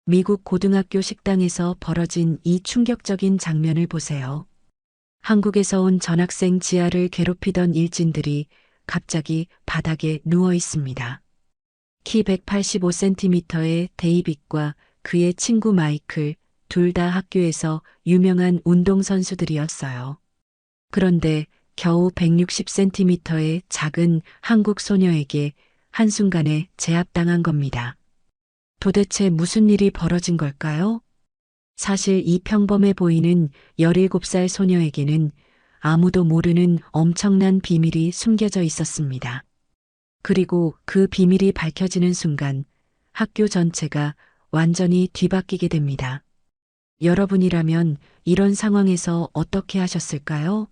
미국 고등학교 식당에서 벌어진 이 충격적인 장면을 보세요. 한국에서 온 전학생 지아를 괴롭히던 일진들이 갑자기 바닥에 누워 있습니다. 키 185cm의 데이빗과 그의 친구 마이클, 둘 다 학교에서 유명한 운동선수들이었어요. 그런데 겨우 160cm의 작은 한국 소녀에게 한순간에 제압당한 겁니다. 도대체 무슨 일이 벌어진 걸까요? 사실 이 평범해 보이는 17살 소녀에게는 아무도 모르는 엄청난 비밀이 숨겨져 있었습니다. 그리고 그 비밀이 밝혀지는 순간 학교 전체가 완전히 뒤바뀌게 됩니다. 여러분이라면 이런 상황에서 어떻게 하셨을까요?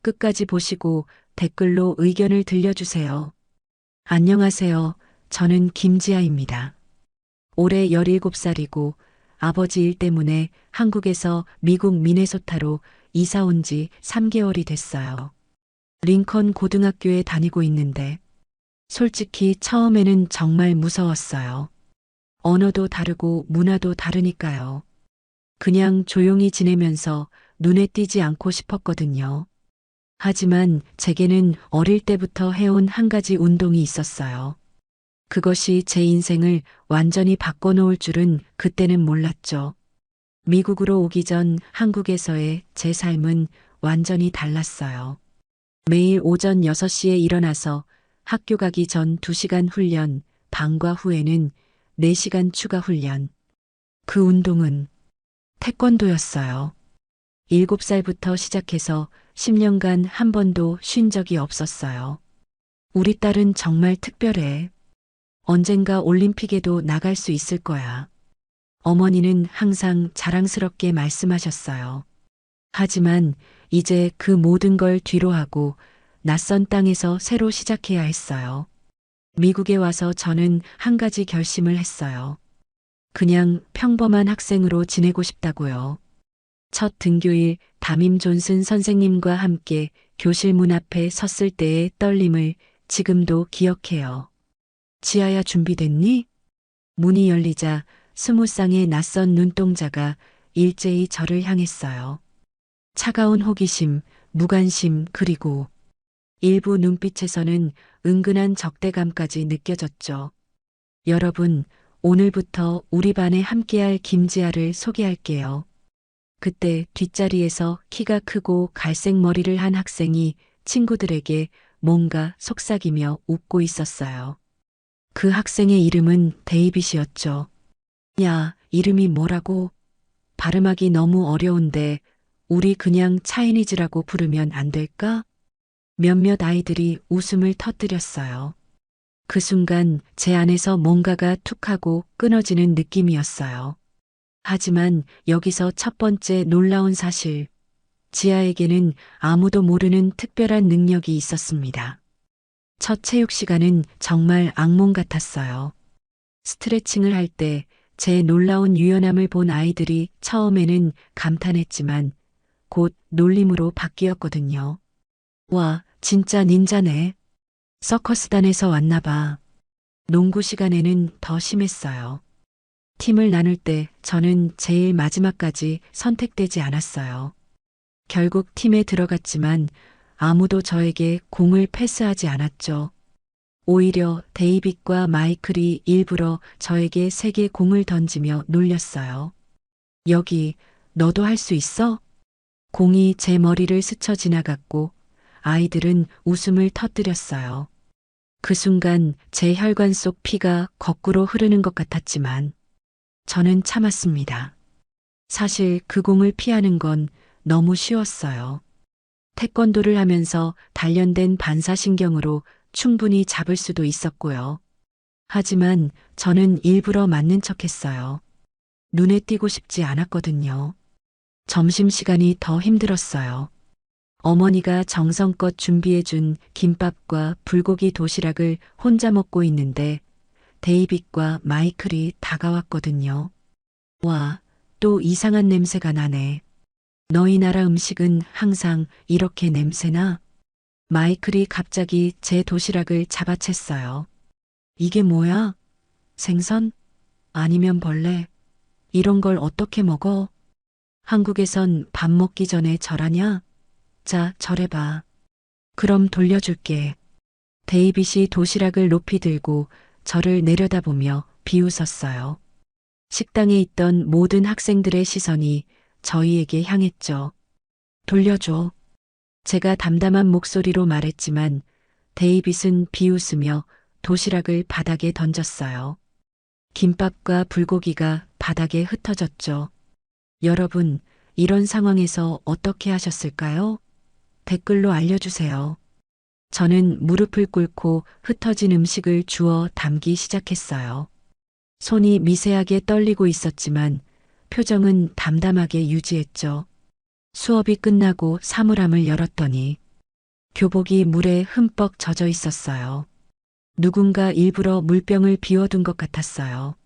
끝까지 보시고 댓글로 의견을 들려주세요. 안녕하세요. 저는 김지아입니다. 올해 17살이고 아버지 일 때문에 한국에서 미국 미네소타로 이사 온 지 3개월이 됐어요. 링컨 고등학교에 다니고 있는데 솔직히 처음에는 정말 무서웠어요. 언어도 다르고 문화도 다르니까요. 그냥 조용히 지내면서 눈에 띄지 않고 싶었거든요. 하지만 제게는 어릴 때부터 해온 한 가지 운동이 있었어요. 그것이 제 인생을 완전히 바꿔놓을 줄은 그때는 몰랐죠. 미국으로 오기 전 한국에서의 제 삶은 완전히 달랐어요. 매일 오전 6시에 일어나서 학교 가기 전 2시간 훈련, 방과 후에는 4시간 추가 훈련. 그 운동은 태권도였어요. 7살부터 시작해서 10년간 한 번도 쉰 적이 없었어요. 우리 딸은 정말 특별해. 언젠가 올림픽에도 나갈 수 있을 거야. 어머니는 항상 자랑스럽게 말씀하셨어요. 하지만 이제 그 모든 걸 뒤로하고 낯선 땅에서 새로 시작해야 했어요. 미국에 와서 저는 한 가지 결심을 했어요. 그냥 평범한 학생으로 지내고 싶다고요. 첫 등교일 담임 존슨 선생님과 함께 교실 문 앞에 섰을 때의 떨림을 지금도 기억해요. 지아야 준비됐니? 문이 열리자 20쌍의 낯선 눈동자가 일제히 저를 향했어요. 차가운 호기심, 무관심, 그리고 일부 눈빛에서는 은근한 적대감까지 느껴졌죠. 여러분, 오늘부터 우리 반에 함께할 김지아를 소개할게요. 그때 뒷자리에서 키가 크고 갈색 머리를 한 학생이 친구들에게 뭔가 속삭이며 웃고 있었어요. 그 학생의 이름은 데이빗이었죠. 야, 이름이 뭐라고? 발음하기 너무 어려운데 우리 그냥 차이니즈라고 부르면 안 될까? 몇몇 아이들이 웃음을 터뜨렸어요. 그 순간 제 안에서 뭔가가 툭 하고 끊어지는 느낌이었어요. 하지만 여기서 첫 번째 놀라운 사실, 지아에게는 아무도 모르는 특별한 능력이 있었습니다. 첫 체육 시간은 정말 악몽 같았어요. 스트레칭을 할 때 제 놀라운 유연함을 본 아이들이 처음에는 감탄했지만 곧 놀림으로 바뀌었거든요. 와, 진짜 닌자네. 서커스단에서 왔나 봐. 농구 시간에는 더 심했어요. 팀을 나눌 때 저는 제일 마지막까지 선택되지 않았어요. 결국 팀에 들어갔지만 아무도 저에게 공을 패스하지 않았죠. 오히려 데이빗과 마이클이 일부러 저에게 세게 공을 던지며 놀렸어요. 여기, 너도 할 수 있어? 공이 제 머리를 스쳐 지나갔고 아이들은 웃음을 터뜨렸어요. 그 순간 제 혈관 속 피가 거꾸로 흐르는 것 같았지만 저는 참았습니다. 사실 그 공을 피하는 건 너무 쉬웠어요. 태권도를 하면서 단련된 반사신경으로 충분히 잡을 수도 있었고요. 하지만 저는 일부러 맞는 척했어요. 눈에 띄고 싶지 않았거든요. 점심시간이 더 힘들었어요. 어머니가 정성껏 준비해준 김밥과 불고기 도시락을 혼자 먹고 있는데 데이빗과 마이클이 다가왔거든요. 와, 또 이상한 냄새가 나네. 너희 나라 음식은 항상 이렇게 냄새나? 마이클이 갑자기 제 도시락을 잡아챘어요. 이게 뭐야? 생선? 아니면 벌레? 이런 걸 어떻게 먹어? 한국에선 밥 먹기 전에 절하냐? 자, 절해봐. 그럼 돌려줄게. 데이빗이 도시락을 높이 들고 저를 내려다보며 비웃었어요. 식당에 있던 모든 학생들의 시선이 저희에게 향했죠. 돌려줘. 제가 담담한 목소리로 말했지만 데이빗은 비웃으며 도시락을 바닥에 던졌어요. 김밥과 불고기가 바닥에 흩어졌죠. 여러분, 이런 상황에서 어떻게 하셨을까요? 댓글로 알려주세요. 저는 무릎을 꿇고 흩어진 음식을 주워 담기 시작했어요. 손이 미세하게 떨리고 있었지만 표정은 담담하게 유지했죠. 수업이 끝나고 사물함을 열었더니 교복이 물에 흠뻑 젖어 있었어요. 누군가 일부러 물병을 비워둔 것 같았어요.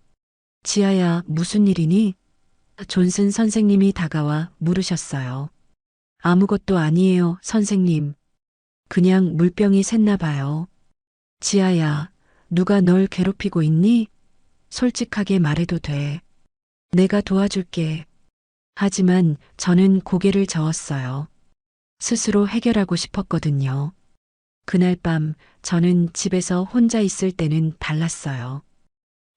지아야, 무슨 일이니? 존슨 선생님이 다가와 물으셨어요. 아무것도 아니에요, 선생님. 그냥 물병이 샜나 봐요. 지아야, 누가 널 괴롭히고 있니? 솔직하게 말해도 돼. 내가 도와줄게. 하지만 저는 고개를 저었어요. 스스로 해결하고 싶었거든요. 그날 밤 저는 집에서 혼자 있을 때는 달랐어요.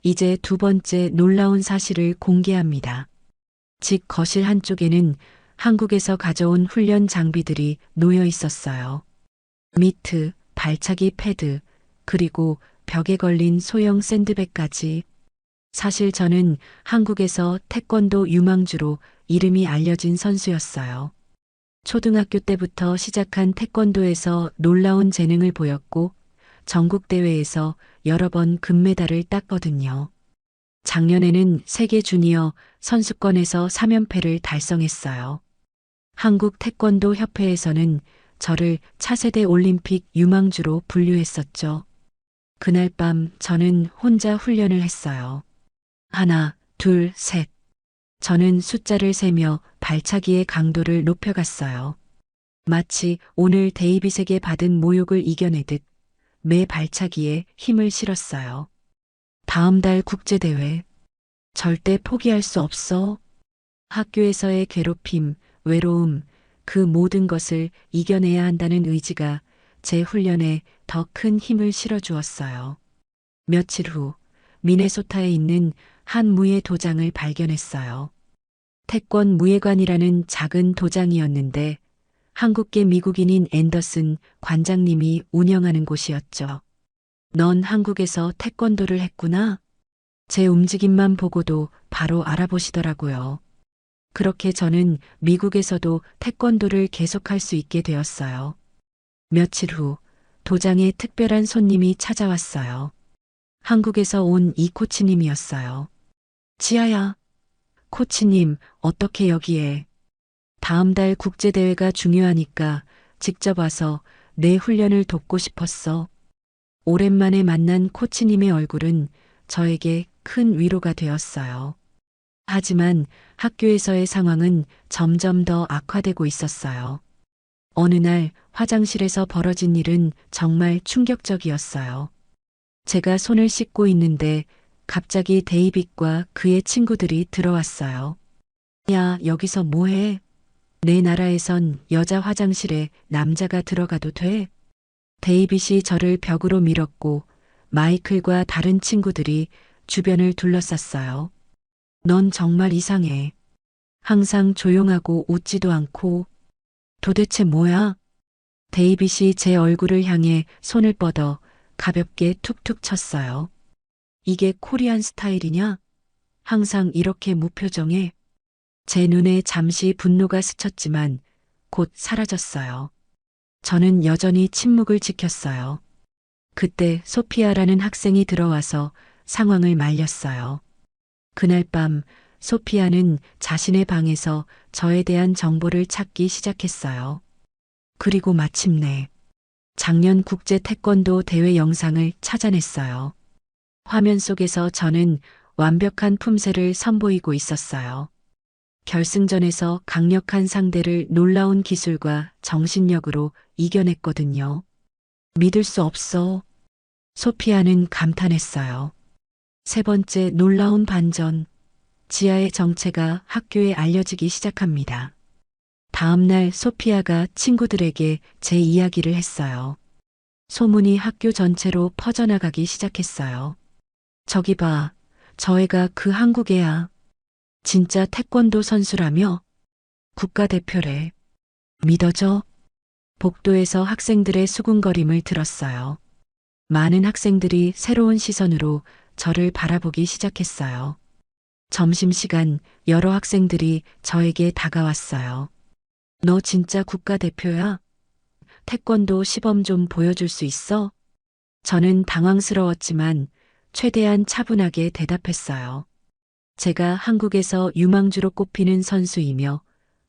이제 두 번째 놀라운 사실을 공개합니다. 집 거실 한쪽에는 한국에서 가져온 훈련 장비들이 놓여 있었어요. 미트, 발차기 패드, 그리고 벽에 걸린 소형 샌드백까지. 사실 저는 한국에서 태권도 유망주로 이름이 알려진 선수였어요. 초등학교 때부터 시작한 태권도에서 놀라운 재능을 보였고 전국대회에서 여러 번 금메달을 땄거든요. 작년에는 세계 주니어 선수권에서 3연패를 달성했어요. 한국 태권도 협회에서는 저를 차세대 올림픽 유망주로 분류했었죠. 그날 밤 저는 혼자 훈련을 했어요. 하나, 둘, 셋. 저는 숫자를 세며 발차기의 강도를 높여갔어요. 마치 오늘 데이빗에게 받은 모욕을 이겨내듯 매 발차기에 힘을 실었어요. 다음 달 국제대회. 절대 포기할 수 없어. 학교에서의 괴롭힘, 외로움, 그 모든 것을 이겨내야 한다는 의지가 제 훈련에 더 큰 힘을 실어주었어요. 며칠 후, 미네소타에 있는 한 무예 도장을 발견했어요. 태권 무예관이라는 작은 도장이었는데 한국계 미국인인 앤더슨 관장님이 운영하는 곳이었죠. 넌 한국에서 태권도를 했구나? 제 움직임만 보고도 바로 알아보시더라고요. 그렇게 저는 미국에서도 태권도를 계속할 수 있게 되었어요. 며칠 후 도장에 특별한 손님이 찾아왔어요. 한국에서 온 이 코치님이었어요. 지아야, 코치님, 어떻게 여기에? 다음 달 국제대회가 중요하니까 직접 와서 내 훈련을 돕고 싶었어. 오랜만에 만난 코치님의 얼굴은 저에게 큰 위로가 되었어요. 하지만 학교에서의 상황은 점점 더 악화되고 있었어요. 어느 날 화장실에서 벌어진 일은 정말 충격적이었어요. 제가 손을 씻고 있는데 갑자기 데이빗과 그의 친구들이 들어왔어요. 야, 여기서 뭐해? 내 나라에선 여자 화장실에 남자가 들어가도 돼? 데이빗이 저를 벽으로 밀었고 마이클과 다른 친구들이 주변을 둘러쌌어요. 넌 정말 이상해. 항상 조용하고 웃지도 않고. 도대체 뭐야? 데이빗이 제 얼굴을 향해 손을 뻗어 가볍게 툭툭 쳤어요. 이게 코리안 스타일이냐? 항상 이렇게 무표정해. 제 눈에 잠시 분노가 스쳤지만 곧 사라졌어요. 저는 여전히 침묵을 지켰어요. 그때 소피아라는 학생이 들어와서 상황을 말렸어요. 그날 밤 소피아는 자신의 방에서 저에 대한 정보를 찾기 시작했어요. 그리고 마침내 작년 국제 태권도 대회 영상을 찾아냈어요. 화면 속에서 저는 완벽한 품새를 선보이고 있었어요. 결승전에서 강력한 상대를 놀라운 기술과 정신력으로 이겨냈거든요. 믿을 수 없어. 소피아는 감탄했어요. 세 번째 놀라운 반전. 지아의 정체가 학교에 알려지기 시작합니다. 다음 날 소피아가 친구들에게 제 이야기를 했어요. 소문이 학교 전체로 퍼져나가기 시작했어요. 저기 봐, 저 애가 그 한국 애야. 진짜 태권도 선수라며? 국가대표래. 믿어져? 복도에서 학생들의 수군거림을 들었어요. 많은 학생들이 새로운 시선으로 저를 바라보기 시작했어요. 점심시간 여러 학생들이 저에게 다가왔어요. 너 진짜 국가대표야? 태권도 시범 좀 보여줄 수 있어? 저는 당황스러웠지만 최대한 차분하게 대답했어요. 제가 한국에서 유망주로 꼽히는 선수이며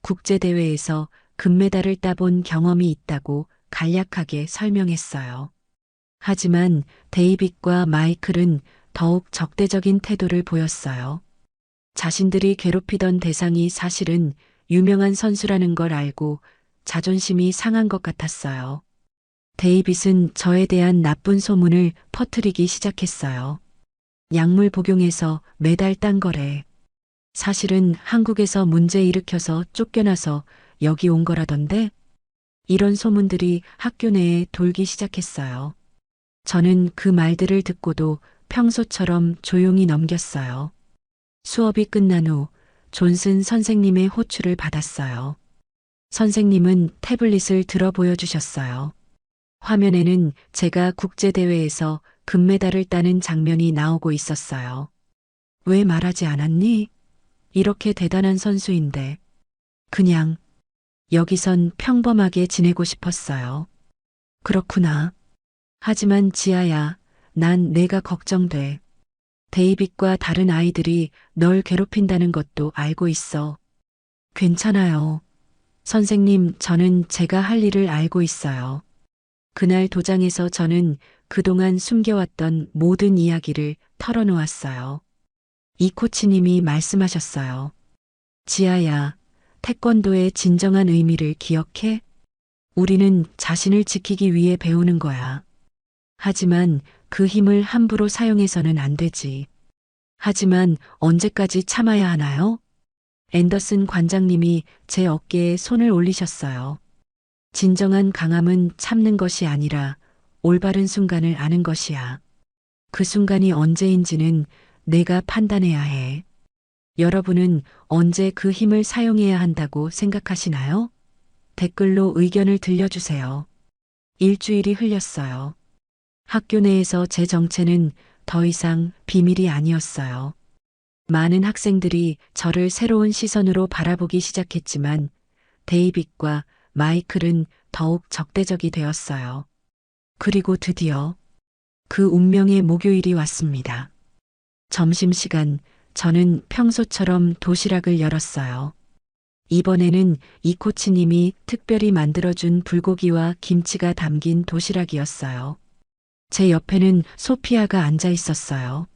국제대회에서 금메달을 따본 경험이 있다고 간략하게 설명했어요. 하지만 데이빗과 마이클은 더욱 적대적인 태도를 보였어요. 자신들이 괴롭히던 대상이 사실은 유명한 선수라는 걸 알고 자존심이 상한 것 같았어요. 데이빗은 저에 대한 나쁜 소문을 퍼뜨리기 시작했어요. 약물 복용해서 메달 딴 거래. 사실은 한국에서 문제 일으켜서 쫓겨나서 여기 온 거라던데? 이런 소문들이 학교 내에 돌기 시작했어요. 저는 그 말들을 듣고도 평소처럼 조용히 넘겼어요. 수업이 끝난 후 존슨 선생님의 호출을 받았어요. 선생님은 태블릿을 들어 보여주셨어요. 화면에는 제가 국제대회에서 금메달을 따는 장면이 나오고 있었어요. 왜 말하지 않았니? 이렇게 대단한 선수인데. 그냥 여기선 평범하게 지내고 싶었어요. 그렇구나. 하지만 지아야, 난 내가 걱정돼. 데이빗과 다른 아이들이 널 괴롭힌다는 것도 알고 있어. 괜찮아요. 선생님, 저는 제가 할 일을 알고 있어요. 그날 도장에서 저는 그동안 숨겨왔던 모든 이야기를 털어놓았어요. 이 코치님이 말씀하셨어요. 지아야, 태권도의 진정한 의미를 기억해? 우리는 자신을 지키기 위해 배우는 거야. 하지만 그 힘을 함부로 사용해서는 안 되지. 하지만 언제까지 참아야 하나요? 앤더슨 관장님이 제 어깨에 손을 올리셨어요. 진정한 강함은 참는 것이 아니라 올바른 순간을 아는 것이야. 그 순간이 언제인지는 내가 판단해야 해. 여러분은 언제 그 힘을 사용해야 한다고 생각하시나요? 댓글로 의견을 들려주세요. 일주일이 흘렸어요. 학교 내에서 제 정체는 더 이상 비밀이 아니었어요. 많은 학생들이 저를 새로운 시선으로 바라보기 시작했지만 데이빗과 마이클은 더욱 적대적이 되었어요. 그리고 드디어 그 운명의 목요일이 왔습니다. 점심시간 저는 평소처럼 도시락을 열었어요. 이번에는 이 코치님이 특별히 만들어준 불고기와 김치가 담긴 도시락이었어요. 제 옆에는 소피아가 앉아 있었어요.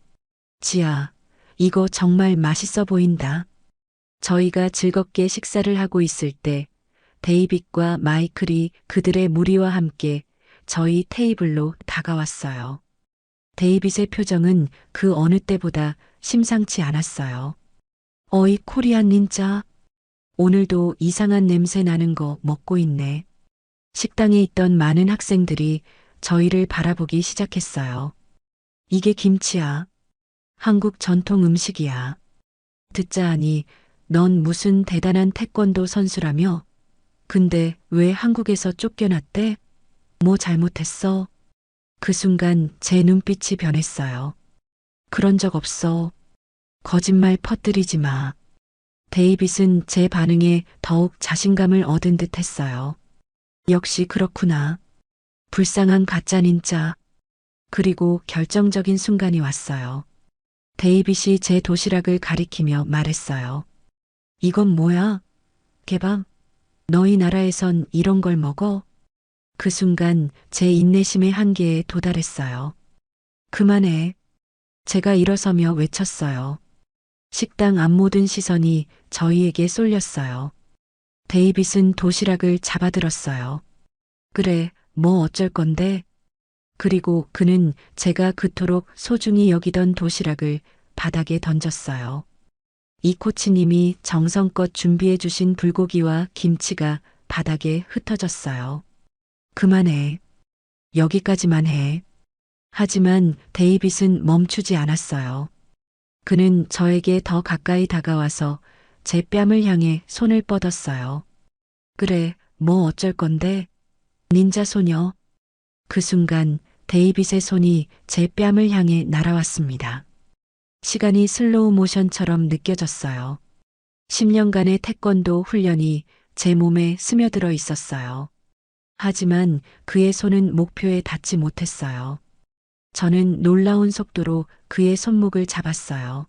지아, 이거 정말 맛있어 보인다. 저희가 즐겁게 식사를 하고 있을 때 데이빗과 마이클이 그들의 무리와 함께 저희 테이블로 다가왔어요. 데이빗의 표정은 그 어느 때보다 심상치 않았어요. 어이 코리안 닌자, 오늘도 이상한 냄새 나는 거 먹고 있네. 식당에 있던 많은 학생들이 저희를 바라보기 시작했어요. 이게 김치야. 한국 전통 음식이야. 듣자 하니 넌 무슨 대단한 태권도 선수라며? 근데 왜 한국에서 쫓겨났대? 뭐 잘못했어? 그 순간 제 눈빛이 변했어요. 그런 적 없어. 거짓말 퍼뜨리지 마. 데이빗은 제 반응에 더욱 자신감을 얻은 듯 했어요. 역시 그렇구나. 불쌍한 가짜 닌자. 그리고 결정적인 순간이 왔어요. 데이빗이 제 도시락을 가리키며 말했어요. 이건 뭐야? 개방? 너희 나라에선 이런 걸 먹어? 그 순간 제 인내심의 한계에 도달했어요. 그만해. 제가 일어서며 외쳤어요. 식당 앞 모든 시선이 저희에게 쏠렸어요. 데이빗은 도시락을 잡아들었어요. 그래, 뭐 어쩔 건데? 그리고 그는 제가 그토록 소중히 여기던 도시락을 바닥에 던졌어요. 이 코치님이 정성껏 준비해 주신 불고기와 김치가 바닥에 흩어졌어요. 그만해. 여기까지만 해. 하지만 데이빗은 멈추지 않았어요. 그는 저에게 더 가까이 다가와서 제 뺨을 향해 손을 뻗었어요. 그래, 뭐 어쩔 건데? 닌자 소녀. 그 순간 데이빗의 손이 제 뺨을 향해 날아왔습니다. 시간이 슬로우 모션처럼 느껴졌어요. 10년간의 태권도 훈련이 제 몸에 스며들어 있었어요. 하지만 그의 손은 목표에 닿지 못했어요. 저는 놀라운 속도로 그의 손목을 잡았어요.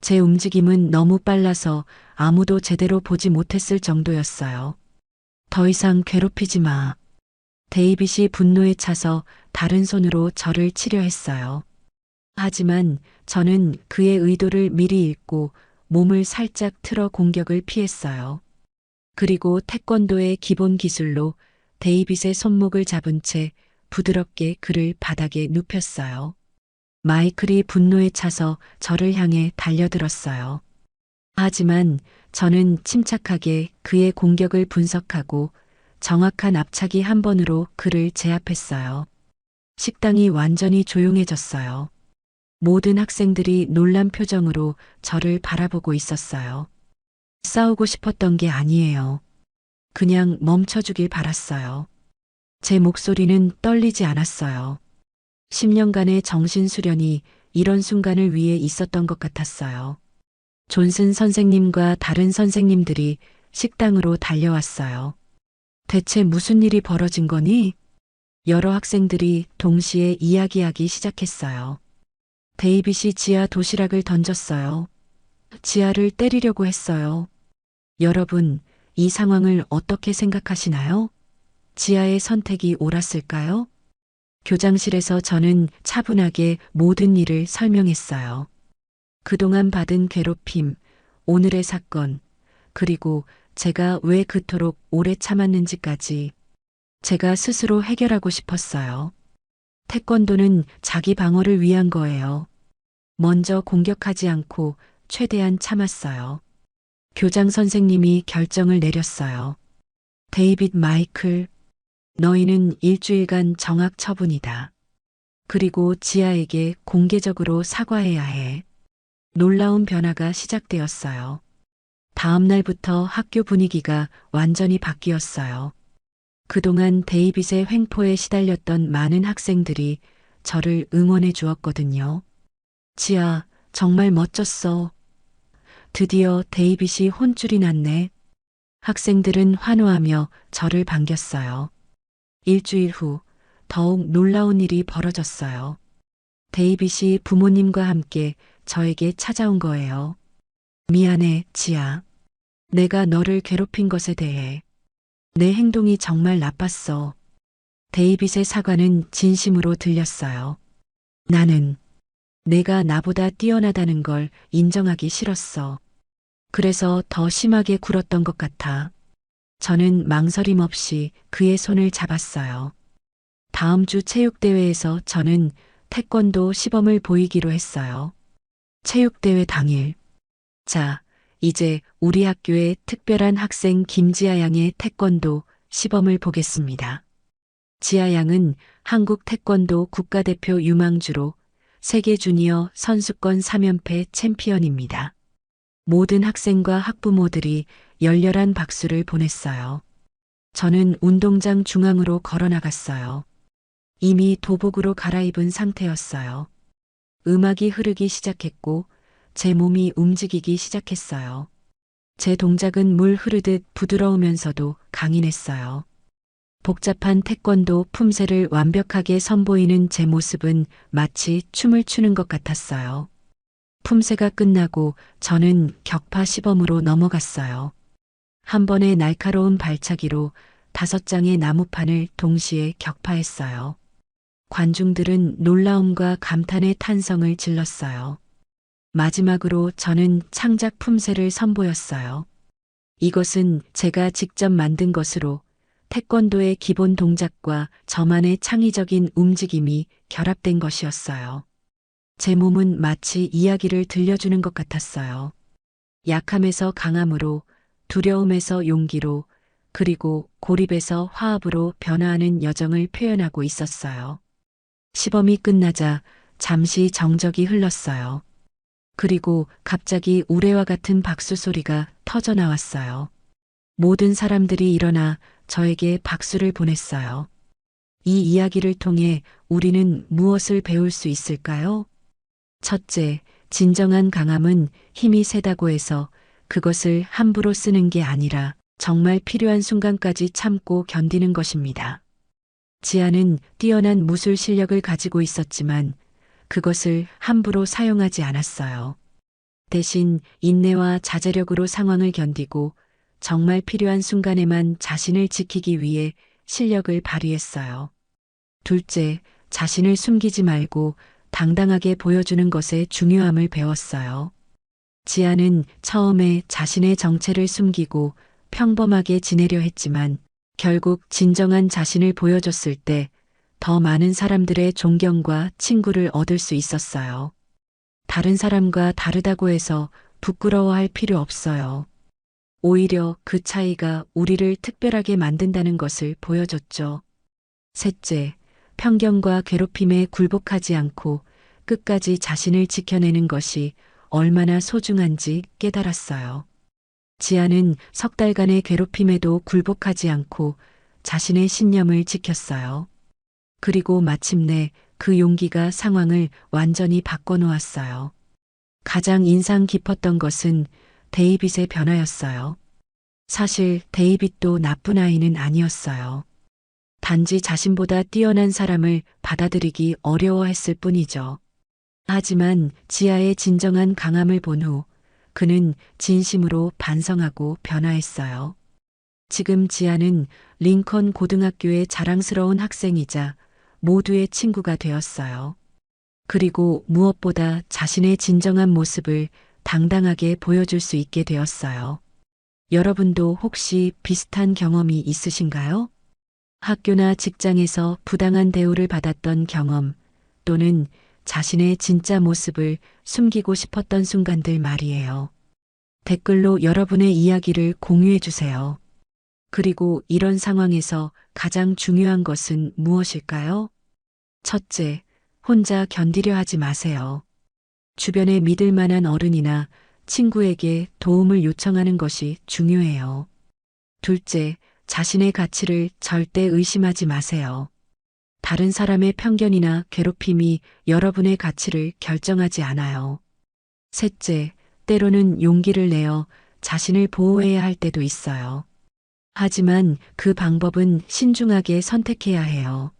제 움직임은 너무 빨라서 아무도 제대로 보지 못했을 정도였어요. 더 이상 괴롭히지 마. 데이빗이 분노에 차서 다른 손으로 저를 치려 했어요. 하지만 저는 그의 의도를 미리 읽고 몸을 살짝 틀어 공격을 피했어요. 그리고 태권도의 기본 기술로 데이빗의 손목을 잡은 채 부드럽게 그를 바닥에 눕혔어요. 마이클이 분노에 차서 저를 향해 달려들었어요. 하지만 저는 침착하게 그의 공격을 분석하고 정확한 앞차기 한 번으로 그를 제압했어요. 식당이 완전히 조용해졌어요. 모든 학생들이 놀란 표정으로 저를 바라보고 있었어요. 싸우고 싶었던 게 아니에요. 그냥 멈춰주길 바랐어요. 제 목소리는 떨리지 않았어요. 10년간의 정신 수련이 이런 순간을 위해 있었던 것 같았어요. 존슨 선생님과 다른 선생님들이 식당으로 달려왔어요. 대체 무슨 일이 벌어진 거니? 여러 학생들이 동시에 이야기하기 시작했어요. 데이빗이 지아 도시락을 던졌어요. 지아를 때리려고 했어요. 여러분, 이 상황을 어떻게 생각하시나요? 지아의 선택이 옳았을까요? 교장실에서 저는 차분하게 모든 일을 설명했어요. 그동안 받은 괴롭힘, 오늘의 사건, 그리고 제가 왜 그토록 오래 참았는지까지 제가 스스로 해결하고 싶었어요. 태권도는 자기 방어를 위한 거예요. 먼저 공격하지 않고 최대한 참았어요. 교장 선생님이 결정을 내렸어요. 데이빗 마이클, 너희는 일주일간 정학 처분이다. 그리고 지아에게 공개적으로 사과해야 해. 놀라운 변화가 시작되었어요. 다음 날부터 학교 분위기가 완전히 바뀌었어요. 그동안 데이빗의 횡포에 시달렸던 많은 학생들이 저를 응원해 주었거든요. 지아, 정말 멋졌어. 드디어 데이빗이 혼쭐이 났네. 학생들은 환호하며 저를 반겼어요. 일주일 후 더욱 놀라운 일이 벌어졌어요. 데이빗이 부모님과 함께 저에게 찾아온 거예요. 미안해, 지아. 내가 너를 괴롭힌 것에 대해. 내 행동이 정말 나빴어. 데이빗의 사과는 진심으로 들렸어요. 나는 내가 나보다 뛰어나다는 걸 인정하기 싫었어. 그래서 더 심하게 굴었던 것 같아. 저는 망설임 없이 그의 손을 잡았어요. 다음 주 체육대회에서 저는 태권도 시범을 보이기로 했어요. 체육대회 당일. 자, 이제 우리 학교의 특별한 학생 김지아 양의 태권도 시범을 보겠습니다. 지아 양은 한국 태권도 국가대표 유망주로 세계 주니어 선수권 3연패 챔피언입니다. 모든 학생과 학부모들이 열렬한 박수를 보냈어요. 저는 운동장 중앙으로 걸어 나갔어요. 이미 도복으로 갈아입은 상태였어요. 음악이 흐르기 시작했고 제 몸이 움직이기 시작했어요. 제 동작은 물 흐르듯 부드러우면서도 강인했어요. 복잡한 태권도 품새를 완벽하게 선보이는 제 모습은 마치 춤을 추는 것 같았어요. 품새가 끝나고 저는 격파 시범으로 넘어갔어요. 한 번의 날카로운 발차기로 5장의 나무판을 동시에 격파했어요. 관중들은 놀라움과 감탄의 탄성을 질렀어요. 마지막으로 저는 창작 품새를 선보였어요. 이것은 제가 직접 만든 것으로 태권도의 기본 동작과 저만의 창의적인 움직임이 결합된 것이었어요. 제 몸은 마치 이야기를 들려주는 것 같았어요. 약함에서 강함으로, 두려움에서 용기로, 그리고 고립에서 화합으로 변화하는 여정을 표현하고 있었어요. 시범이 끝나자 잠시 정적이 흘렀어요. 그리고 갑자기 우레와 같은 박수 소리가 터져 나왔어요. 모든 사람들이 일어나 저에게 박수를 보냈어요. 이 이야기를 통해 우리는 무엇을 배울 수 있을까요? 첫째, 진정한 강함은 힘이 세다고 해서 그것을 함부로 쓰는 게 아니라 정말 필요한 순간까지 참고 견디는 것입니다. 지아는 뛰어난 무술 실력을 가지고 있었지만 그것을 함부로 사용하지 않았어요. 대신 인내와 자제력으로 상황을 견디고 정말 필요한 순간에만 자신을 지키기 위해 실력을 발휘했어요. 둘째, 자신을 숨기지 말고 당당하게 보여주는 것의 중요함을 배웠어요. 지아는 처음에 자신의 정체를 숨기고 평범하게 지내려 했지만 결국 진정한 자신을 보여줬을 때 더 많은 사람들의 존경과 친구를 얻을 수 있었어요. 다른 사람과 다르다고 해서 부끄러워할 필요 없어요. 오히려 그 차이가 우리를 특별하게 만든다는 것을 보여줬죠. 셋째, 편견과 괴롭힘에 굴복하지 않고 끝까지 자신을 지켜내는 것이 얼마나 소중한지 깨달았어요. 지아는 석 달간의 괴롭힘에도 굴복하지 않고 자신의 신념을 지켰어요. 그리고 마침내 그 용기가 상황을 완전히 바꿔놓았어요. 가장 인상 깊었던 것은 데이빗의 변화였어요. 사실 데이빗도 나쁜 아이는 아니었어요. 단지 자신보다 뛰어난 사람을 받아들이기 어려워했을 뿐이죠. 하지만 지아의 진정한 강함을 본 후 그는 진심으로 반성하고 변화했어요. 지금 지아는 링컨 고등학교의 자랑스러운 학생이자 모두의 친구가 되었어요. 그리고 무엇보다 자신의 진정한 모습을 당당하게 보여줄 수 있게 되었어요. 여러분도 혹시 비슷한 경험이 있으신가요? 학교나 직장에서 부당한 대우를 받았던 경험 또는 자신의 진짜 모습을 숨기고 싶었던 순간들 말이에요. 댓글로 여러분의 이야기를 공유해 주세요. 그리고 이런 상황에서 가장 중요한 것은 무엇일까요? 첫째, 혼자 견디려 하지 마세요. 주변에 믿을 만한 어른이나 친구에게 도움을 요청하는 것이 중요해요. 둘째, 자신의 가치를 절대 의심하지 마세요. 다른 사람의 편견이나 괴롭힘이 여러분의 가치를 결정하지 않아요. 셋째, 때로는 용기를 내어 자신을 보호해야 할 때도 있어요. 하지만 그 방법은 신중하게 선택해야 해요.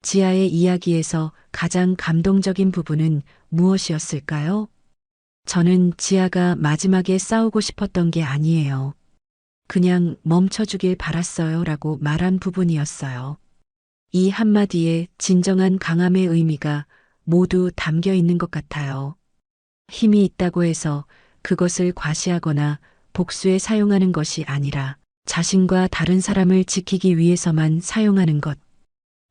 지아의 이야기에서 가장 감동적인 부분은 무엇이었을까요? 저는 지아가 마지막에 싸우고 싶었던 게 아니에요. 그냥 멈춰주길 바랐어요 라고 말한 부분이었어요. 이 한마디에 진정한 강함의 의미가 모두 담겨 있는 것 같아요. 힘이 있다고 해서 그것을 과시하거나 복수에 사용하는 것이 아니라 자신과 다른 사람을 지키기 위해서만 사용하는 것.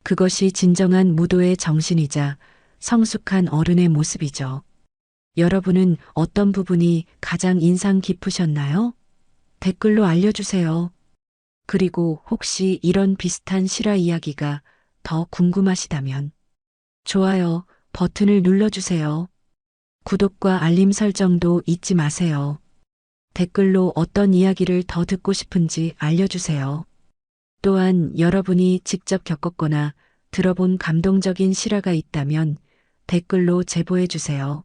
그것이 진정한 무도의 정신이자 성숙한 어른의 모습이죠. 여러분은 어떤 부분이 가장 인상 깊으셨나요? 댓글로 알려주세요. 그리고 혹시 이런 비슷한 실화 이야기가 더 궁금하시다면 좋아요 버튼을 눌러주세요. 구독과 알림 설정도 잊지 마세요. 댓글로 어떤 이야기를 더 듣고 싶은지 알려주세요. 또한 여러분이 직접 겪었거나 들어본 감동적인 실화가 있다면 댓글로 제보해 주세요.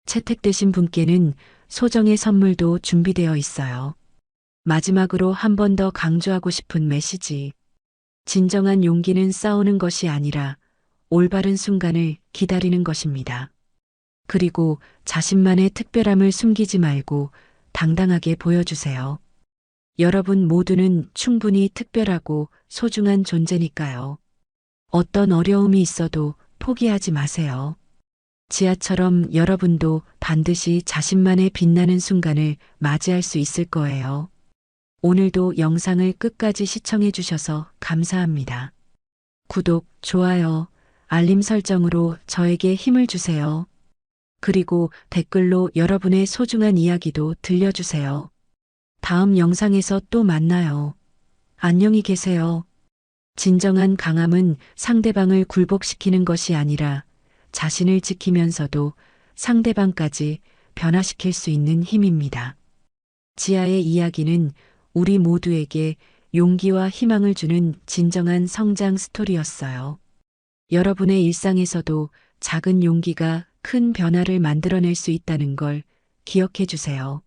채택되신 분께는 소정의 선물도 준비되어 있어요. 마지막으로 한 번 더 강조하고 싶은 메시지. 진정한 용기는 싸우는 것이 아니라 올바른 순간을 기다리는 것입니다. 그리고 자신만의 특별함을 숨기지 말고 당당하게 보여주세요. 여러분 모두는 충분히 특별하고 소중한 존재니까요. 어떤 어려움이 있어도 포기하지 마세요. 지하처럼 여러분도 반드시 자신만의 빛나는 순간을 맞이할 수 있을 거예요. 오늘도 영상을 끝까지 시청해 주셔서 감사합니다. 구독, 좋아요, 알림 설정으로 저에게 힘을 주세요. 그리고 댓글로 여러분의 소중한 이야기도 들려주세요. 다음 영상에서 또 만나요. 안녕히 계세요. 진정한 강함은 상대방을 굴복시키는 것이 아니라 자신을 지키면서도 상대방까지 변화시킬 수 있는 힘입니다. 지아의 이야기는 우리 모두에게 용기와 희망을 주는 진정한 성장 스토리였어요. 여러분의 일상에서도 작은 용기가 큰 변화를 만들어낼 수 있다는 걸 기억해 주세요.